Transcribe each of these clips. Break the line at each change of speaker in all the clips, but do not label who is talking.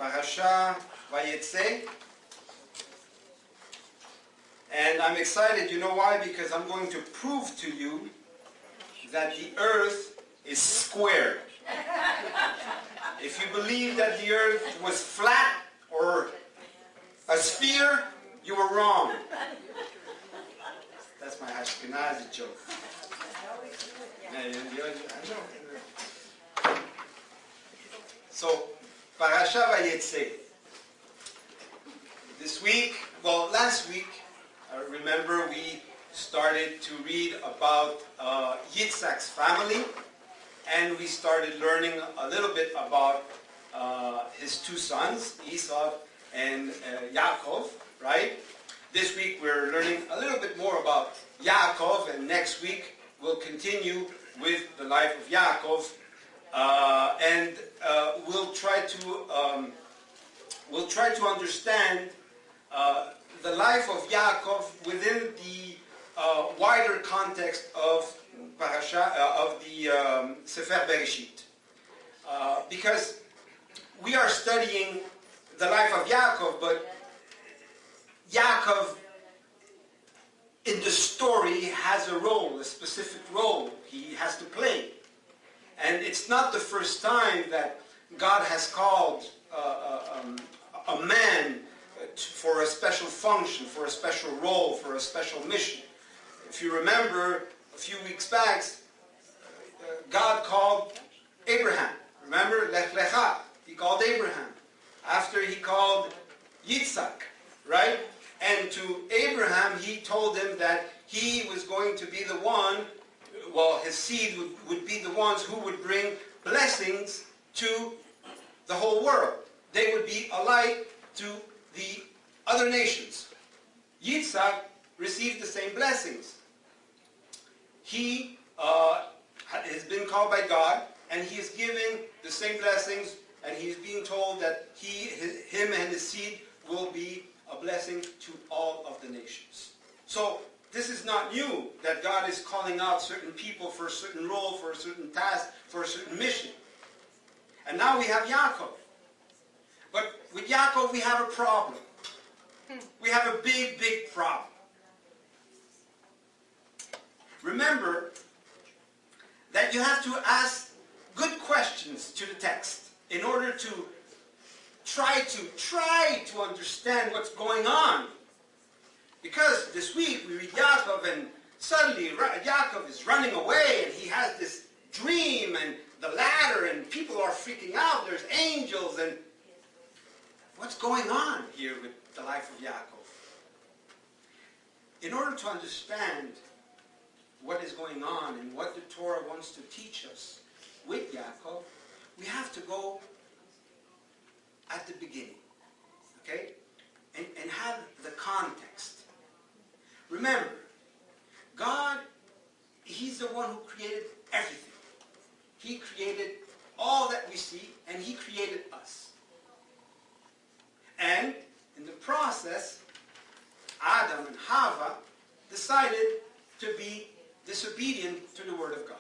Parasha Vayetze. And I'm excited, you know why? Because I'm going to prove to you that the earth is square. If you believe that the earth was flat or a sphere, you were wrong. That's my Ashkenazi joke. So, Parasha Vayetze. This week, well, last week, remember we started to read about Yitzhak's family, and we started learning a little bit about his two sons, Esau and Yaakov, right? This week we're learning a little bit more about Yaakov, and next week we'll continue with the life of Yaakov, and we'll try to understand the life of Yaakov within the wider context of Parasha of the Sefer Bereshit, because we are studying the life of Yaakov, but Yaakov in the story has a role, a specific role he has to play. And it's not the first time that God has called a man for a special function, for a special role, for a special mission. If you remember, a few weeks back, God called Abraham. Remember? Lech Lecha. He called Abraham. After he called Yitzhak, right? And to Abraham, he told him that he was going to be the one, well, his seed would be the ones who would bring blessings to the whole world. They would be a light to the other nations. Yitzhak received the same blessings. He has been called by God, and he is given the same blessings, and he is being told that him and his seed will be a blessing to all of the nations. So this is not new, that God is calling out certain people for a certain role, for a certain task, for a certain mission. And now we have Yaakov. But with Yaakov we have a problem. We have a big, big problem. Remember that you have to ask good questions to the text in order to try to understand what's going on. Because this week we read Yaakov, and suddenly Yaakov is running away, and he has this dream and the ladder, and people are freaking out. There's angels, and what's going on here with the life of Yaakov? In order to understand what is going on and what the Torah wants to teach us with Yaakov, we have to go at the beginning, okay? And have the context. Remember, God, He's the one who created everything. He created all that we see, and He created us. And in the process, Adam and Hava decided to be disobedient to the Word of God.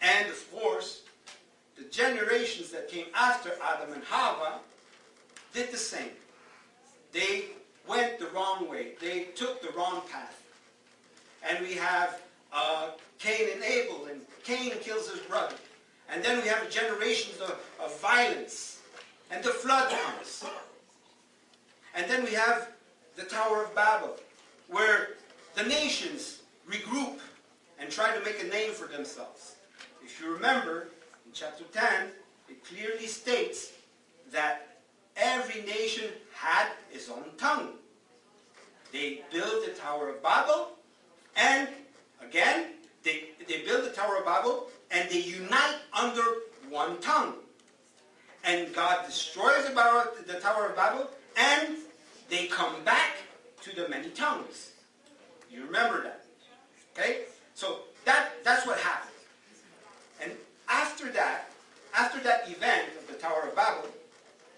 And of course, the generations that came after Adam and Hava did the same. They went the wrong way. They took the wrong path. And we have Cain and Abel, and Cain kills his brother. And then we have generations of violence. And the flood comes. And then we have the Tower of Babel, where the nations regroup and try to make a name for themselves. If you remember, in chapter 10, it clearly states that every nation had its own tongue. They built the Tower of Babel, and again, they build the Tower of Babel, and they unite under one tongue. And God destroys the Tower of Babel, and they come back to the many tongues. You remember that. Okay? So that's what happened. And after that event of the Tower of Babel,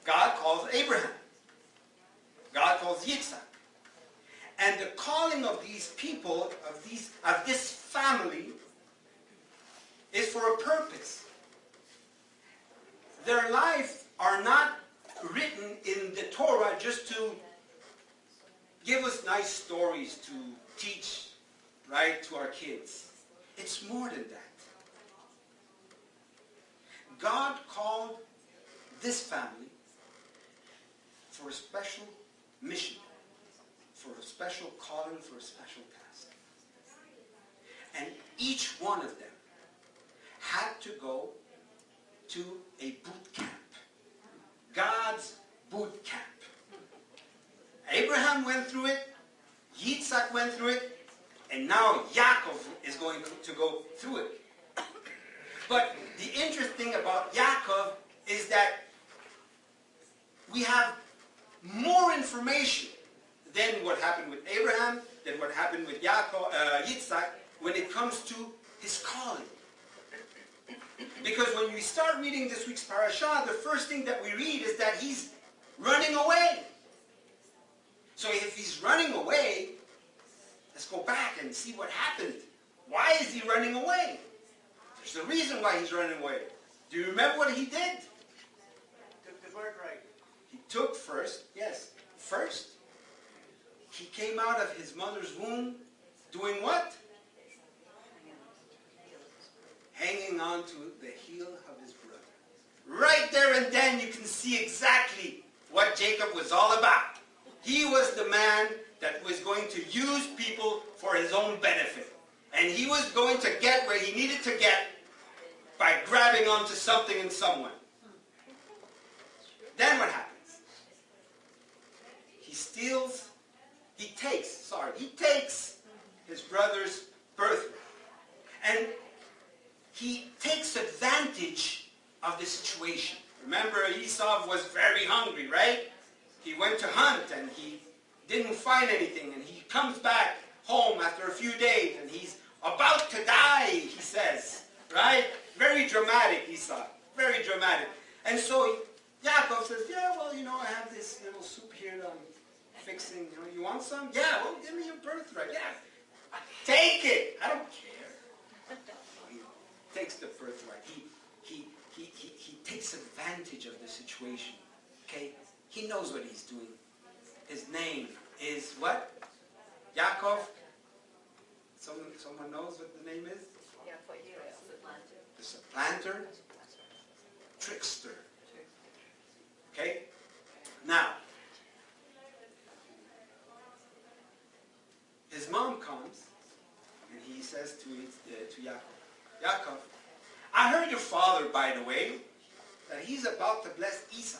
God calls Abraham. God calls Yitzhak. And the calling of these people, of this family, is for a purpose. Their lives are not written in the Torah just to give us nice stories to teach, right, to our kids. It's more than that. God called this family for a special mission, for a special calling, for a special task. And each one of them had to go to a boot camp. God's boot camp. Abraham went through it, Yitzhak went through it, and now Yaakov is going to go through it. But the interesting about Yaakov is that we have more information than what happened with Abraham, than what happened with Yitzhak, when it comes to his calling. Because when we start reading this week's parasha, the first thing that we read is that he's running away. So if he's running away, let's go back and see what happened. Why is he running away? There's a reason why he's running away. Do you remember what he did?
Took the birthright.
He took first, he came out of his mother's womb doing what? Hanging on to the heel of his brother. Right there and then you can see exactly what Jacob was all about. He was the man that was going to use people for his own benefit. And he was going to get where he needed to get by grabbing onto something and someone. Then what happens? He takes his brother's birthright. And he takes advantage of the situation. Remember, Esau was very hungry, right? He went to hunt and he didn't find anything. And he comes back home after a few days and he's about to die, he says. Right? Very dramatic, Esau. Very dramatic. And so Yaakov says, yeah, well, I have this little soup here that I'm fixing. You want some? Yeah, well, give me your birthright. Yeah. Take it. I don't care. He takes the birthright. He takes advantage of the situation. Okay? He knows what he's doing. His name is what? Yaakov? Someone knows what the name is? The supplanter, trickster. Okay? Now, his mom comes and he says to Yaakov, Yaakov, I heard your father, by the way, that he's about to bless Esau.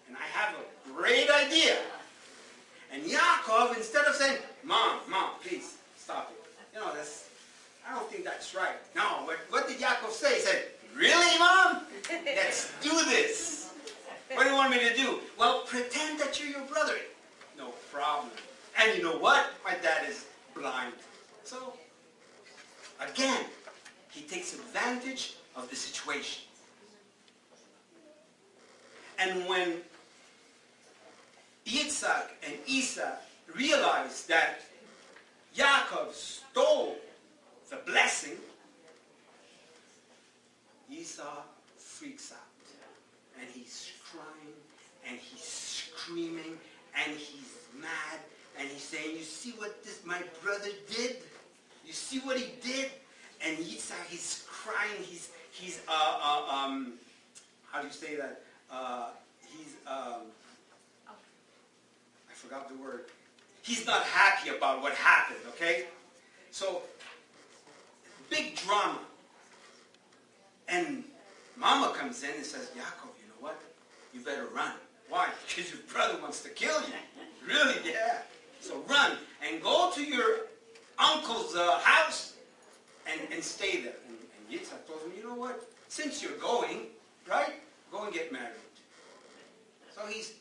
And I have a great idea. And Yaakov, instead of saying, Mom, please, stop it. I don't think that's right. No, what did Yaakov say? He said, really, Mom? Let's do this. What do you want me to do? Well, pretend that you're your brother. No problem. And you know what? My dad is blind. So, again, he takes advantage of the situation. And when Yitzhak and Esau realized that Yaakov stole the blessing, Esau freaks out. And he's crying, and he's screaming, and he's mad, and he's saying, you see what my brother did? You see what he did? And Esau, he's crying, he's how do you say that? I forgot the word. He's not happy about what happened, okay? So, big drama. And Mama comes in and says, Yaakov, you know what? You better run. Why? Because your brother wants to kill you. Really? Yeah. So run and go to your uncle's house and stay there. And Yitzhak told him, you know what? Since you're going, right? Go and get married. So he's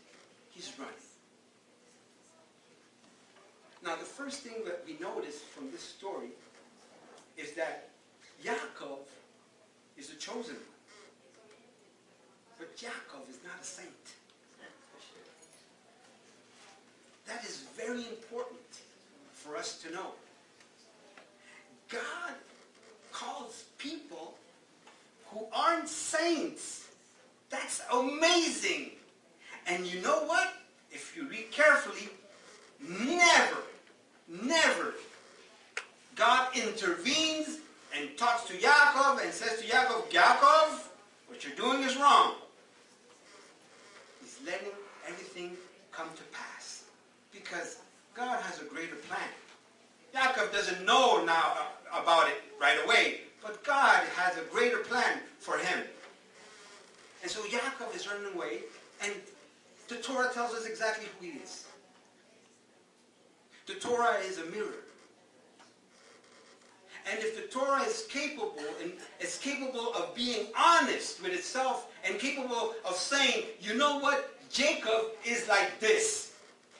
running. Now the first thing that we notice from this story is that Yaakov is a chosen one. But Yaakov is not a saint. That is very important for us to know. God calls people who aren't saints. That's amazing. And you know what? If you read carefully, never God intervenes and talks to Yaakov and says to Yaakov, Yaakov, what you're doing is wrong. He's letting everything come to pass. Because God has a greater plan. Yaakov doesn't know now about it right away, but God has a greater plan for him. And so Yaakov is running away, and the Torah tells us exactly who he is. The Torah is a mirror. And if the Torah is capable, and it's capable of being honest with itself, and capable of saying, you know what, Jacob is like this.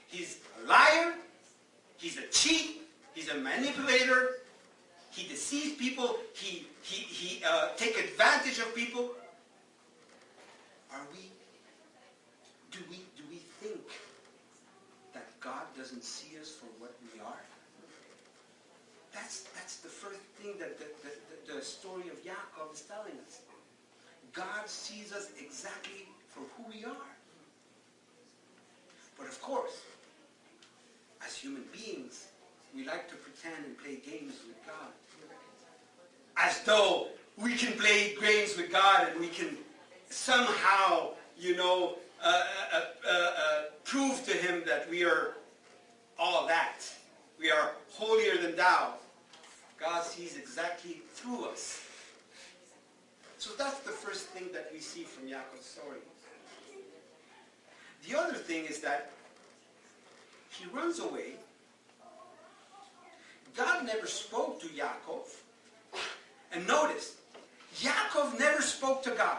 He's a liar, he's a cheat, he's a manipulator, he deceives people, he takes advantage of people. Do we think that God doesn't see us for what we are? That's the first thing that the story of Yaakov is telling us. God sees us exactly for who we are. But of course, as human beings, we like to pretend and play games with God. As though we can play games with God and we can somehow, prove to him that we are all that. We are holier than thou. God sees exactly through us. So that's the first thing that we see from Yaakov's story. The other thing is that he runs away. God never spoke to Yaakov. And notice, Yaakov never spoke to God.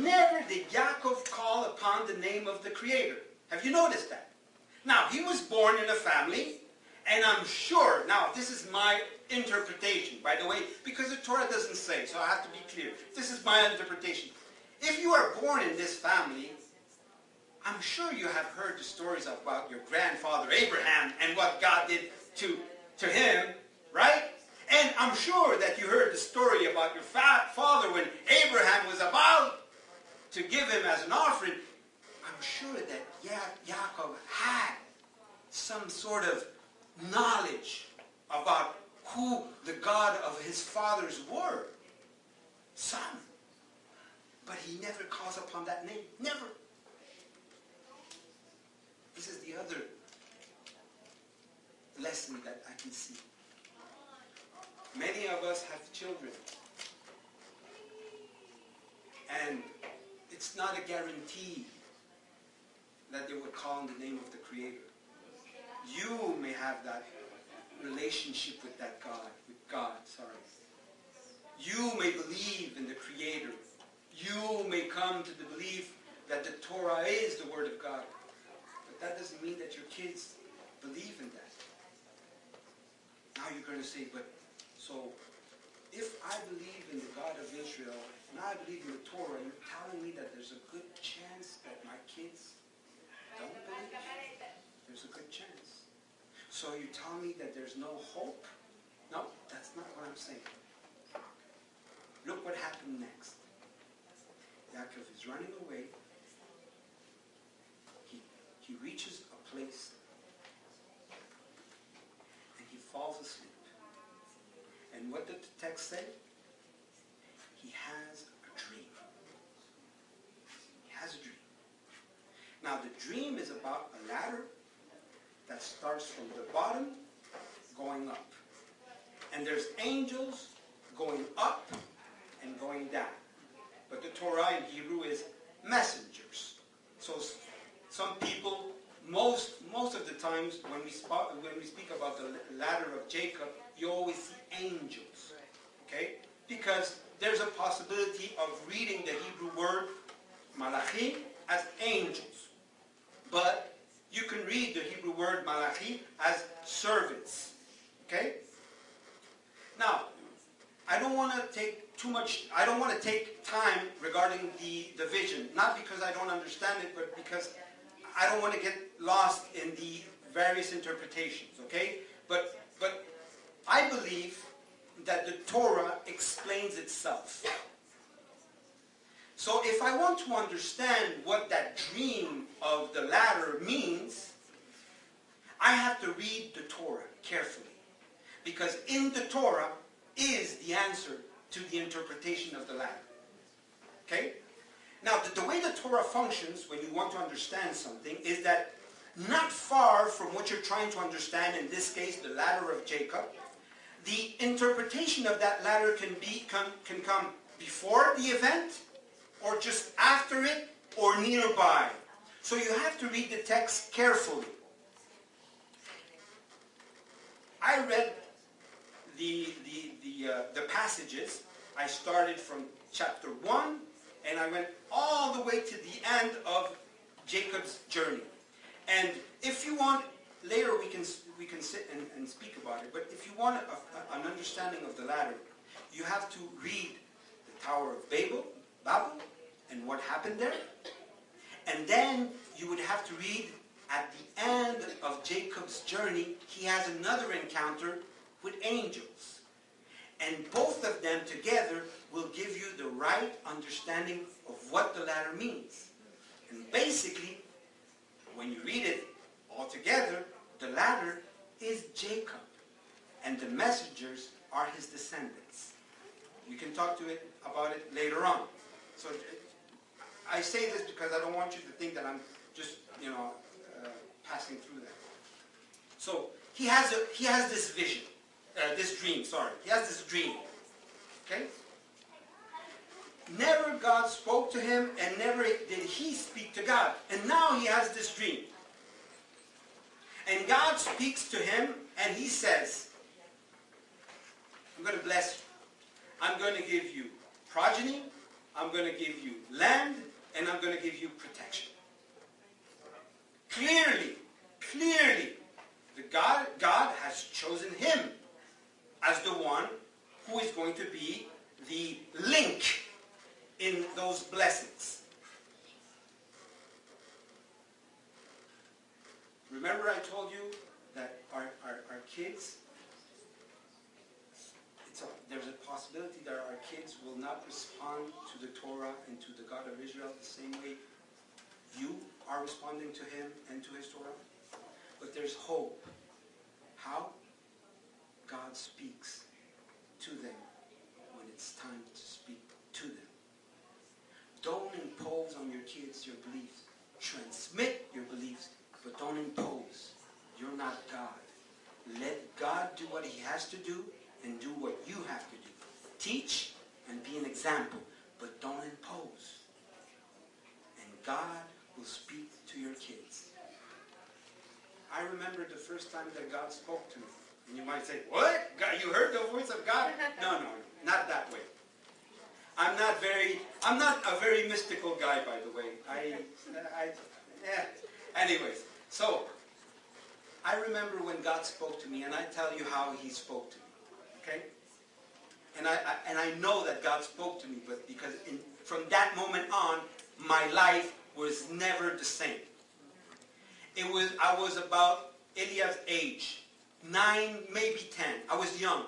Never did Yaakov call upon the name of the Creator. Have you noticed that? Now, he was born in a family, and I'm sure, now this is my interpretation, by the way, because the Torah doesn't say, so I have to be clear. This is my interpretation. If you are born in this family, I'm sure you have heard the stories about your grandfather Abraham and what God did to him, right? And I'm sure that you heard the story about your father when Abraham was about to give him as an offering. I'm sure that Yaakov had some sort of knowledge about who the God of his fathers were. Some. But he never calls upon that name. Never. This is the other lesson that I can see. Many of us have children. And it's not a guarantee that they would call on the name of the Creator. You may have that relationship with that God, You may believe in the Creator. You may come to the belief that the Torah is the Word of God. But that doesn't mean that your kids believe in that. Now you're going to say, so if I believe in the God of Israel, and I believe in the Torah, you're telling me that there's a good chance that my kids don't believe? There's a good chance. So you tell me that there's no hope? No, that's not what I'm saying. Look what happened next. Yaakov is running away. He reaches a place and he falls asleep. And what did the text say? He has a dream. He has a dream. Now the dream is about a ladder that starts from the bottom going up. And there's angels going up and going down. But the Torah in Hebrew is messengers. So some people, most of the times when we speak about the ladder of Jacob, you always see angels. Okay? Because there's a possibility of reading the Hebrew word malachim as angels. But you can read the Hebrew word malachim as servants. Okay? Now, I don't want to take time regarding the vision. Not because I don't understand it, but because I don't want to get lost in the various interpretations. Okay? But I believe that the Torah explains itself. So if I want to understand what that dream of the ladder means, I have to read the Torah carefully. Because in the Torah is the answer to the interpretation of the ladder. Okay? Now, the way the Torah functions when you want to understand something is that not far from what you're trying to understand, in this case, the ladder of Jacob, the interpretation of that ladder can come before the event, or just after it, or nearby. So you have to read the text carefully. I read the passages. I started from chapter 1, and I went all the way to the end of Jacob's journey. And if you want, later we can sit and speak about it, but if you want an understanding of the ladder, you have to read the Tower of Babel, and what happened there. And then you would have to read at the end of Jacob's journey, he has another encounter with angels. And both of them together will give you the right understanding of what the ladder means. And basically, when you read it all together, the ladder is Jacob. And the messengers are his descendants. We can talk about it later on. So I say this because I don't want you to think that I'm just, passing through that. So he has this vision, this dream. He has this dream. Okay. Never God spoke to him, and never did he speak to God. And now he has this dream. And God speaks to him, and he says, I'm going to bless you. I'm going to give you progeny, I'm going to give you land, and I'm going to give you protection. Clearly, God has chosen him as the one who is going to be the link in those blessings. Remember I told you that our kids, there's a possibility that our kids will not respond to the Torah and to the God of Israel the same way you are responding to him and to his Torah. But there's hope. How? God speaks to them when it's time to speak to them. Don't impose on your kids your beliefs. Transmit your beliefs, but don't impose. You're not God. Let God do what he has to do and do what you have to do. Teach and be an example, but don't impose. And God will speak to your kids. I remember the first time that God spoke to me. And you might say, what? God, you heard the voice of God? No, not that way. I'm not a very mystical guy, by the way. Anyways, so I remember when God spoke to me, and I tell you how he spoke to me. Okay? And I know that God spoke to me, but because from that moment on, my life was never the same. I was about Elia's age, 9, maybe 10. I was young.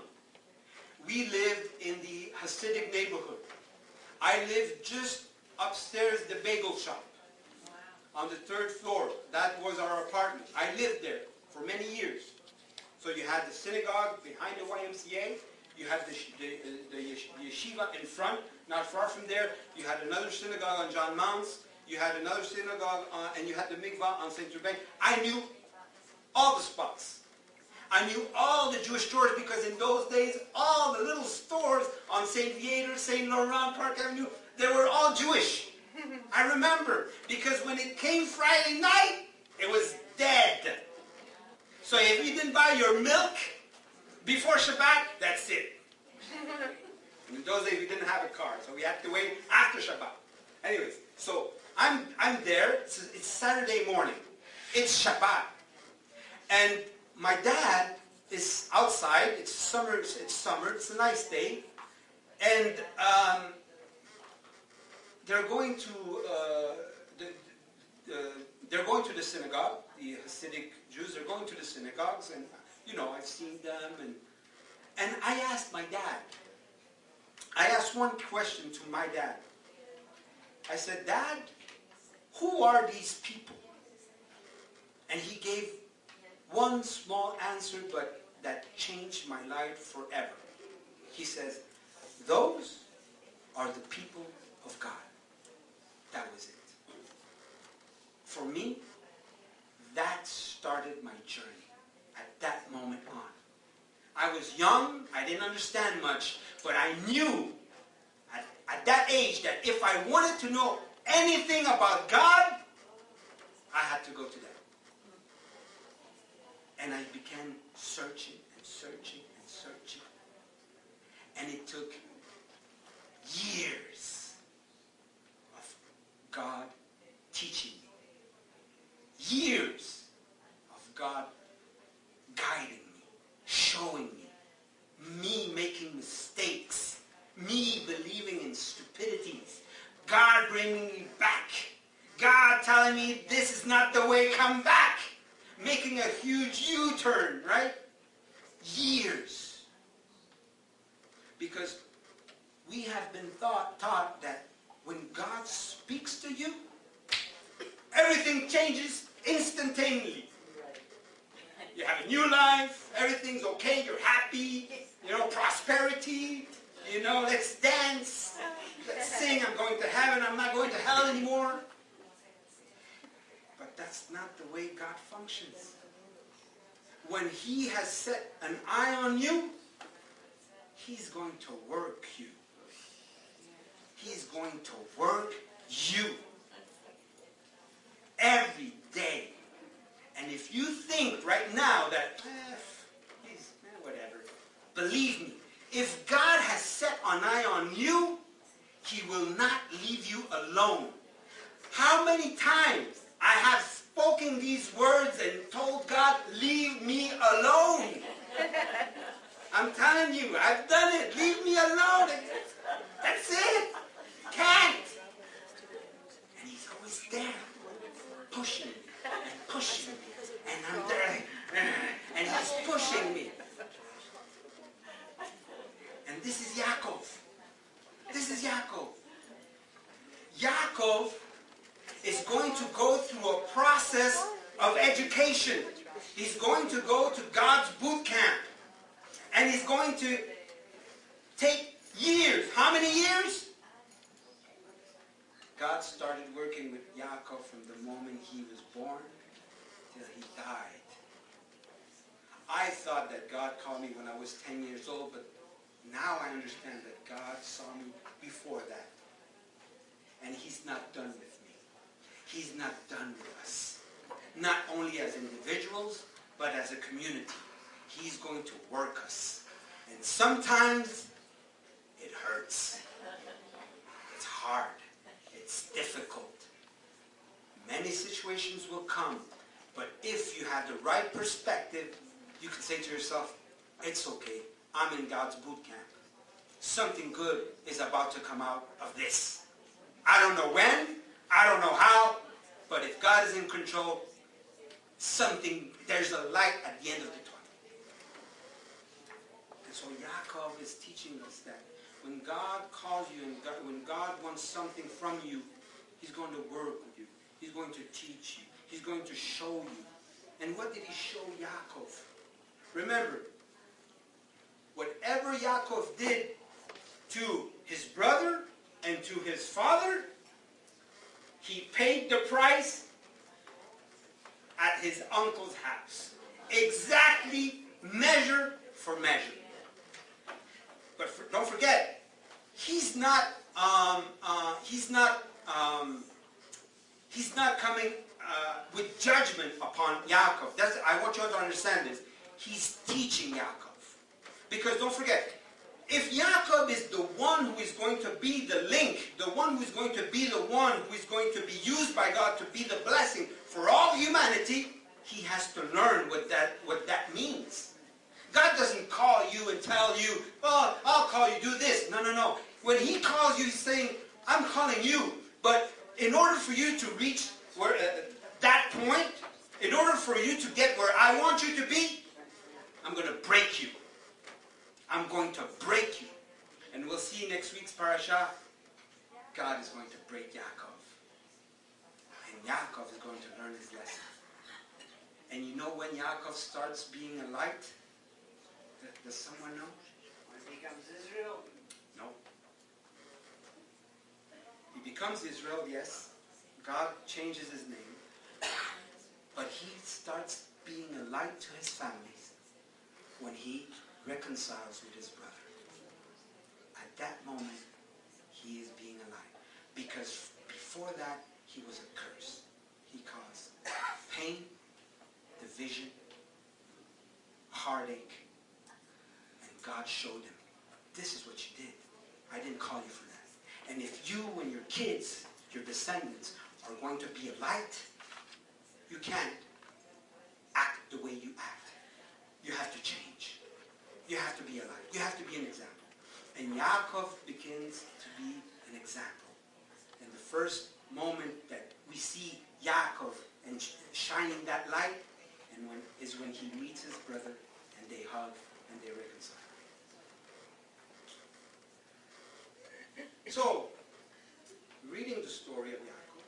We lived in the Hasidic neighborhood. I lived just upstairs the bagel shop. Wow. On the 3rd floor. That was our apartment. I lived there for many years. So you had the synagogue behind the YMCA. You had the yeshiva in front. Not far from there, you had another synagogue on John Mounts. You had another synagogue, and you had the mikvah on St. Urbain. I knew all the spots. I knew all the Jewish stores because in those days, all the little stores on St. Viator, St. Laurent, Park Avenue, they were all Jewish. I remember, because when it came Friday night, it was dead. So if you didn't buy your milk before Shabbat, that's it. And in those days, we didn't have a car, so we had to wait after Shabbat. Anyways, so I'm there. It's Saturday morning. It's Shabbat. And my dad is outside. It's summer. It's a nice day. And they're going to the synagogue. The Hasidic Jews are going to the synagogues, and I've seen them. And I asked my dad. I asked one question to my dad. I said, Dad, who are these people? And he gave one small answer, but that changed my life forever. He says, those are the people of God. That was it. For me, that started my journey at that moment on. I was young, I didn't understand much, but I knew at that age that if I wanted to know anything about God, I had to go to that. And I began searching and searching and searching. And it took years of God teaching me. Years of God guiding me, showing me making mistakes, me believing in stupidities, God bringing me back, God telling me this is not the way, come back, making a huge U-turn, right? Years. Because we have been taught that when God speaks to you, everything changes instantaneously. You have a new life, everything's okay, you're happy, prosperity, let's dance, let's sing, I'm going to heaven, I'm not going to hell anymore. But that's not the way God functions. When He has set an eye on you, He's going to work you. He's going to work you every day. And if you think right now that, whatever, believe me, if God has set an eye on you, He will not leave you alone. How many times I have spoken these words and told God, leave me alone. I'm telling you, I've done it. Leave me alone. That's it. Can't. And He's always there, pushing me and pushing me. And I'm there, and He's pushing me. And this is Yaakov. This is Yaakov. Yaakov is going to go through a process of education. He's going to go to God's boot camp. And he's going to take years. How many years? God started working with Yaakov from the moment he was born till he died. I thought that God called me when I was 10 years old, but now I understand that God saw me before that. And He's not done with me. He's not done with us. Not only as individuals, but as a community. He's going to work us. And sometimes it hurts. It's hard. It's difficult. Many situations will come. But if you have the right perspective, you can say to yourself, it's okay. I'm in God's boot camp. Something good is about to come out of this. I don't know when. I don't know how. But if God is in control, there's a light at the end of the tunnel. And so Yaakov is teaching us that when God calls you and when God wants something from you, He's going to work with you. He's going to teach you. He's going to show you. And what did He show Yaakov? Remember, whatever Yaakov did to his brother and to his father, he paid the price at his uncle's house. Exactly measure for measure. But don't forget, he's not coming with judgment upon Yaakov. I want you to understand this. He's teaching Yaakov. Because don't forget, if Yaakov is the one who is going to be the link, the one who is going to be the one who is going to be used by God to be the blessing for all humanity, he has to learn what that means. God doesn't call you and tell you, oh, I'll call you, do this. No, no, no. When He calls you, He's saying, I'm calling you. But in order for you to reach that point, in order for you to get where I want you to be, I'm going to break you. I'm going to break you. And we'll see next week's parasha God is going to break Yaakov. And Yaakov is going to learn his lesson. And you know when Yaakov starts being a light? Does someone know?
When it becomes Israel.
No. He becomes Israel, yes. God changes his name. But he starts being a light to his families when he reconciles with his brother. At that moment, he is being a light. Because before that, he was a curse. He caused pain, division, heartache. And God showed him, this is what you did. I didn't call you for that. And if you and your kids, your descendants, are going to be a light, you can't act the way you act. You have to change. You have to be a light. You have to be an example. And Yaakov begins to be an example. And the first moment that we see Yaakov and shining that light is when he meets his brother and they hug and they reconcile. So, reading the story of Yaakov,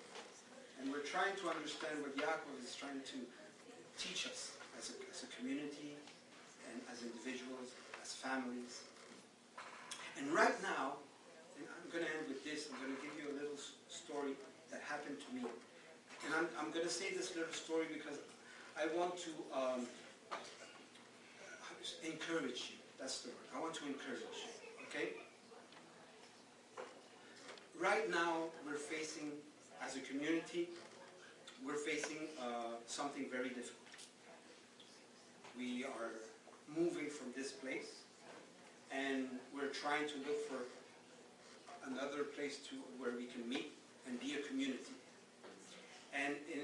and we're trying to understand what Yaakov is trying to teach us as a community and as individuals, as families. And right now, and I'm going to end with this, I'm going to give you a little story that happened to me. And I'm going to say this little story because I want to encourage you. That's the word. I want to encourage you. Okay? Right now, we're facing, as a community, we're facing something very difficult. We are moving from this place, and we're trying to look for another place where we can meet and be a community. And in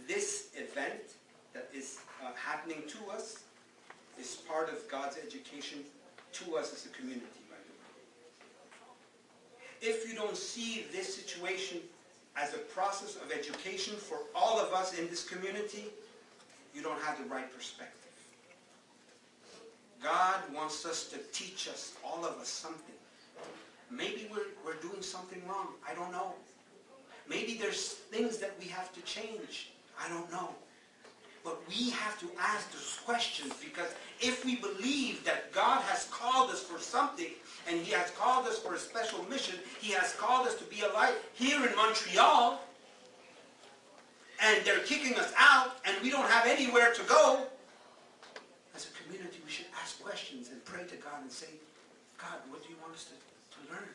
this event that is happening to us is part of God's education to us as a community, by the way. If you don't see this situation as a process of education for all of us in this community, you don't have the right perspective. God wants us to teach us, all of us, something. Maybe we're doing something wrong. I don't know. Maybe there's things that we have to change. I don't know. But we have to ask those questions, because if we believe that God has called us for something, and He has called us for a special mission, He has called us to be a light here in Montreal, and they're kicking us out, and we don't have anywhere to go, as a community we should ask questions and pray to God and say, God, what do you want us to learn?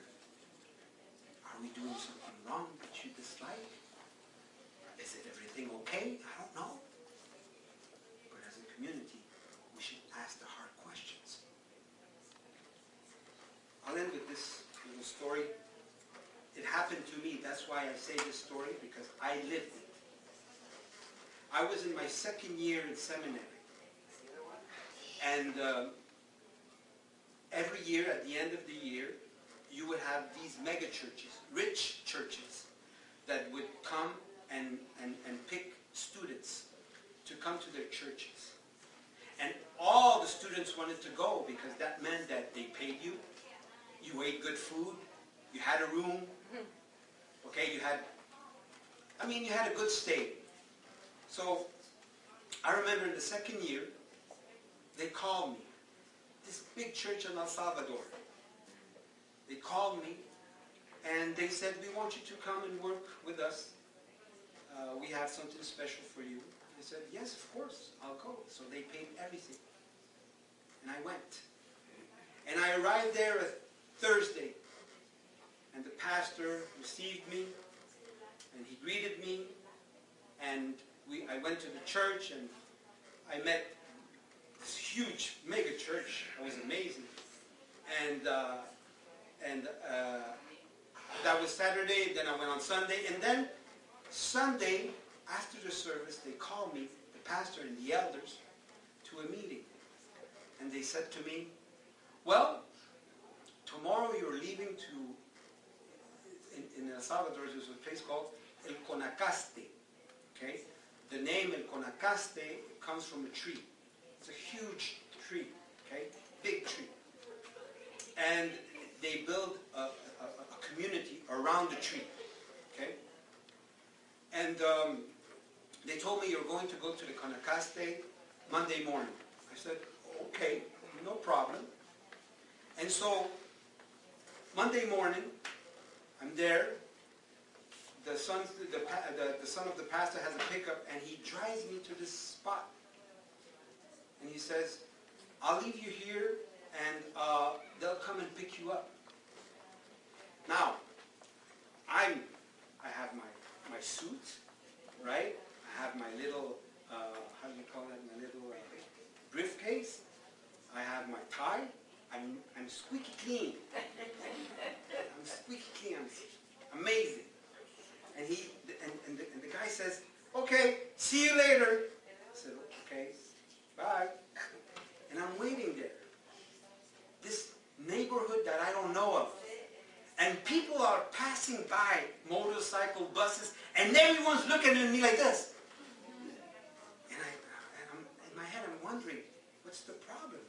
Are we doing something wrong that you dislike? Is it everything okay? I don't know. But as a community, we should ask the hard questions. I'll end with this little story. It happened to me. That's why I say this story, because I lived it. I was in my second year in seminary. And every year, at the end of the year, you would have these mega churches, rich churches, that would come and pick students to come to their churches. And all the students wanted to go, because that meant that they paid you, you ate good food, you had a room, okay, you had a good stay. So, I remember in the second year, they called me, this big church in El Salvador. They called me, and they said, we want you to come and work with us. We have something special for you. I said, yes, of course, I'll go. So they paid everything. And I went. And I arrived there a Thursday. And the pastor received me, and he greeted me. And I went to the church, and I met this huge mega church. It was amazing. And that was Saturday. Then I went on Sunday. And then Sunday, after the service, they called me, the pastor and the elders, to a meeting. And they said to me, well, tomorrow you're leaving in El Salvador, there's a place called El Conacaste. Okay? The name El Conacaste comes from a tree. It's a huge tree. Okay? Big tree. And they build a community around the tree. Okay? And they told me you're going to go to the Konakaste Monday morning. I said, okay, no problem. And so, Monday morning, I'm there. The son of the pastor has a pickup, and he drives me to this spot. And he says, I'll leave you here, and they'll come and pick you up. Now, I have my suit, right? I have my little, how do you call it? My little briefcase. I have my tie. I'm squeaky clean. I'm squeaky clean. I'm amazing. And the guy says, okay, see you later. I said, okay, bye. And I'm waiting there. This neighborhood that I don't know of. And people are passing by, motorcycle, buses, and everyone's looking at me like this. And I'm in my head, I'm wondering, what's the problem?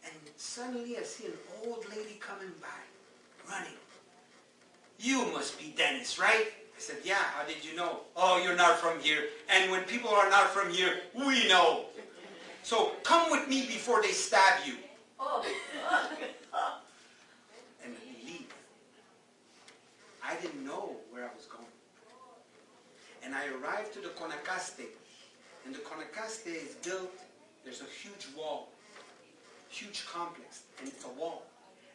And suddenly I see an old lady coming by, running. You must be Dennis, right? I said, yeah, how did you know? Oh, you're not from here. And when people are not from here, we know. So come with me before they stab you. And leave. I didn't know where I was going. And I arrived to the Konakaste. And the Konakaste is built, there's a huge wall. Huge complex. And it's a wall.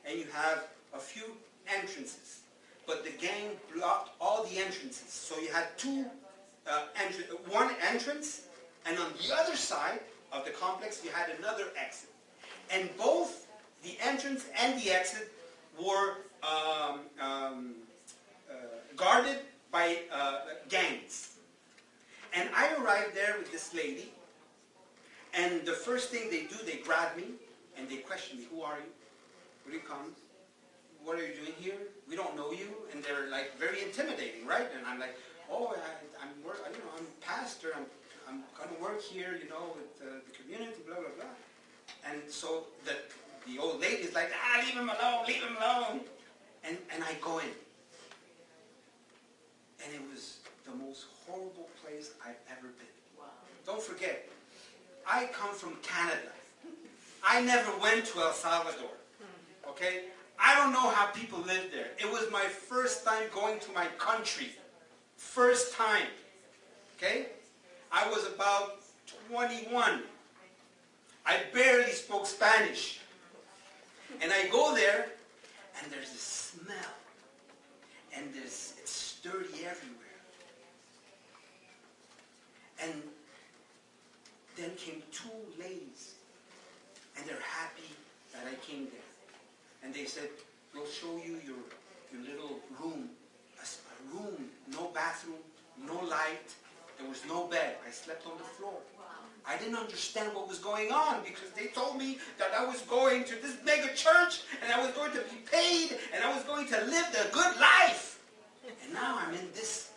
And you have a few entrances. But the gang blocked all the entrances. So you had one entrance, and on the other side of the complex you had another exit. And both the entrance and the exit were guarded by gangs. And I arrived there with this lady, and the first thing they do, they grab me, and they question me, who are you? Where do you come? What are you doing here? We don't know you. And they're like very intimidating, right? And I'm like, oh, I'm pastor. I'm going to work here, with the community, blah, blah, blah. And so the old lady's like, leave him alone, leave him alone. And I go in. And it was the most horrible place I've ever been. Wow. Don't forget, I come from Canada. I never went to El Salvador. Okay? I don't know how people live there. It was my first time going to my country. First time. Okay? I was about 21. I barely spoke Spanish. And I go there, and there's this smell. And it's dirty everywhere. And then came two ladies. And they're happy that I came there. And they said, we'll show you your little room. A room, no bathroom, no light. There was no bed. I slept on the floor. Wow. I didn't understand what was going on because they told me that I was going to this mega church and I was going to be paid and I was going to live the good life. And now I'm in this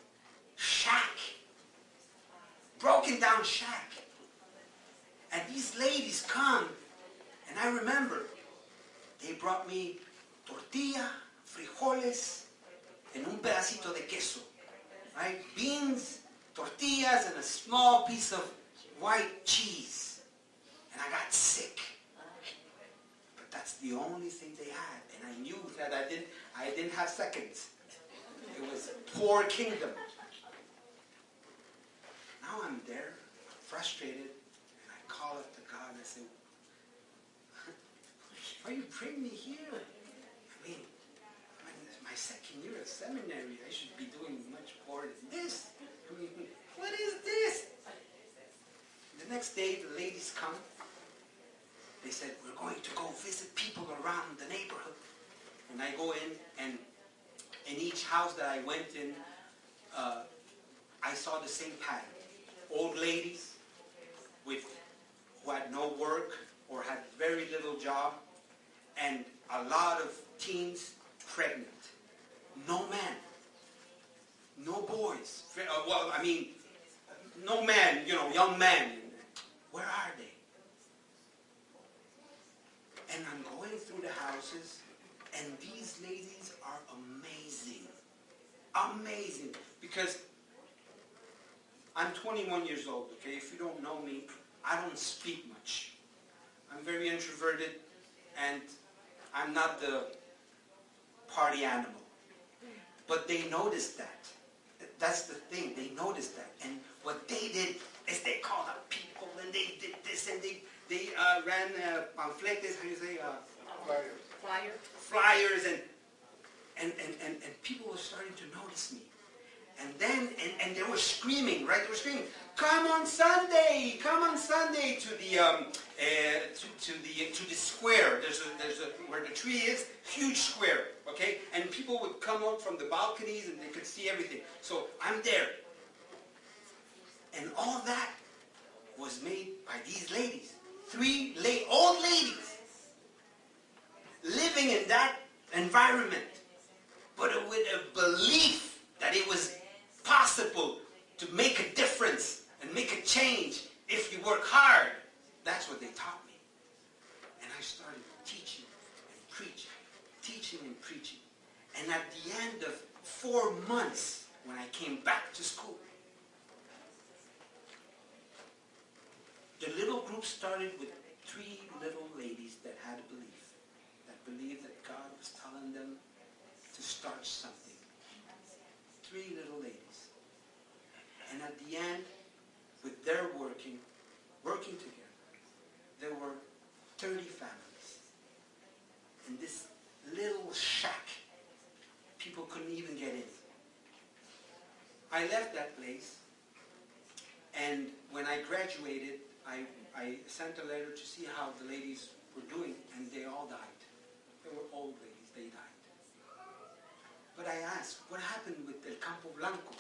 shack. Broken down shack. And these ladies come, and I remember they brought me tortilla, frijoles, and un pedacito de queso. Right? Beans, tortillas, and a small piece of white cheese. And I got sick. But that's the only thing they had. And I knew that I didn't have seconds. It was poor kingdom. Now I'm there, frustrated, and I call up to God and I say, why you bring me here? I mean, my second year of seminary, I should be doing much more than this. I mean, what is this? The next day, the ladies come. They said, we're going to go visit people around the neighborhood. And I go in, and in each house that I went in, I saw the same pattern. Old ladies who had no work or had very little job, and a lot of teens pregnant. No men. No boys. No men, young men. Where are they? And I'm going through the houses, and these ladies Amazing. Because I'm 21 years old, okay? If you don't know me, I don't speak much. I'm very introverted, and I'm not the party animal. But they noticed that. That's the thing. They noticed that. And what they did is they called up people, and they did this, and they ran pamphlets, how do you say? Flyers, and people were starting to notice me. And then, and they were screaming, right? They were screaming, come on Sunday to the square. There's a where the tree is, huge square, okay? And people would come out from the balconies and they could see everything. So I'm there. And all that was made by these ladies. 3 old ladies living in that environment, but with a belief that it was possible to make a difference and make a change if you work hard. That's what they taught me. And I started teaching and preaching, teaching and preaching. And at the end of 4 months, when I came back to school, the little group started with 3 little ladies that had a belief, that believed that God was telling them to start something. 3 little ladies. And at the end, with their working together, there were 30 families. In this little shack, people couldn't even get in. I left that place, and when I graduated, I sent a letter to see how the ladies were doing, and they all died. They were old ladies, they died. But I asked, what happened with El Campo Blanco?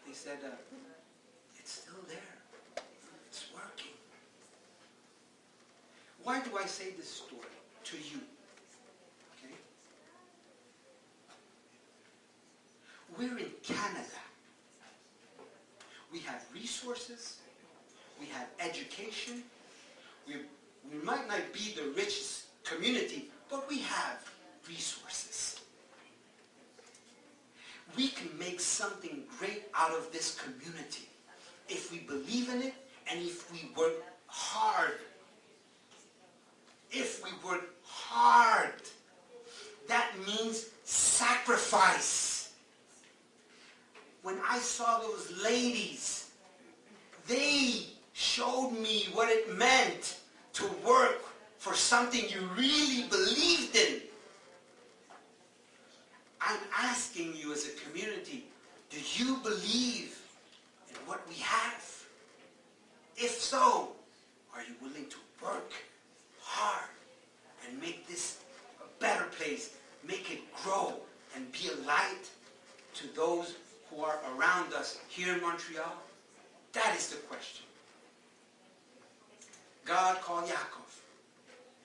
They said, it's still there. It's working. Why do I say this story to you? Okay? We're in Canada. We have resources. We have education. We might not be the richest community, but we have resources. We can make something great out of this community if we believe in it and if we work hard. If we work hard, that means sacrifice. When I saw those ladies, they showed me what it meant to work for something you really believed in. I'm asking you as a community, do you believe in what we have? If so, are you willing to work hard and make this a better place, make it grow and be a light to those who are around us here in Montreal? That is the question. God called Yaakov,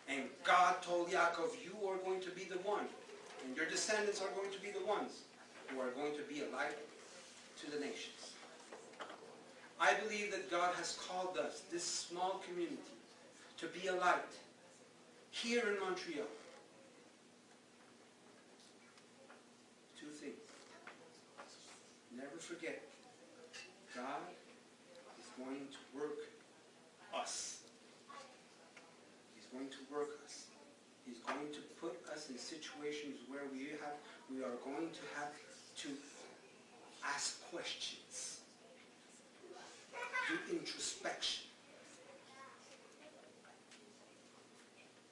and God told Yaakov, you are going to be the one. And your descendants are going to be the ones who are going to be a light to the nations. I believe that God has called us, this small community, to be a light here in Montreal. 2 things. Never forget, God is going to work us. He's going to work us. He's going to put us in situations where we are going to have to ask questions, do introspection.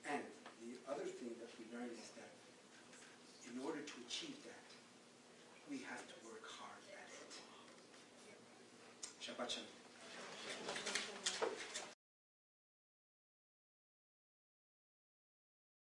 And the other thing that we learned is that in order to achieve that, we have to work hard at it. Shabbat Shalom.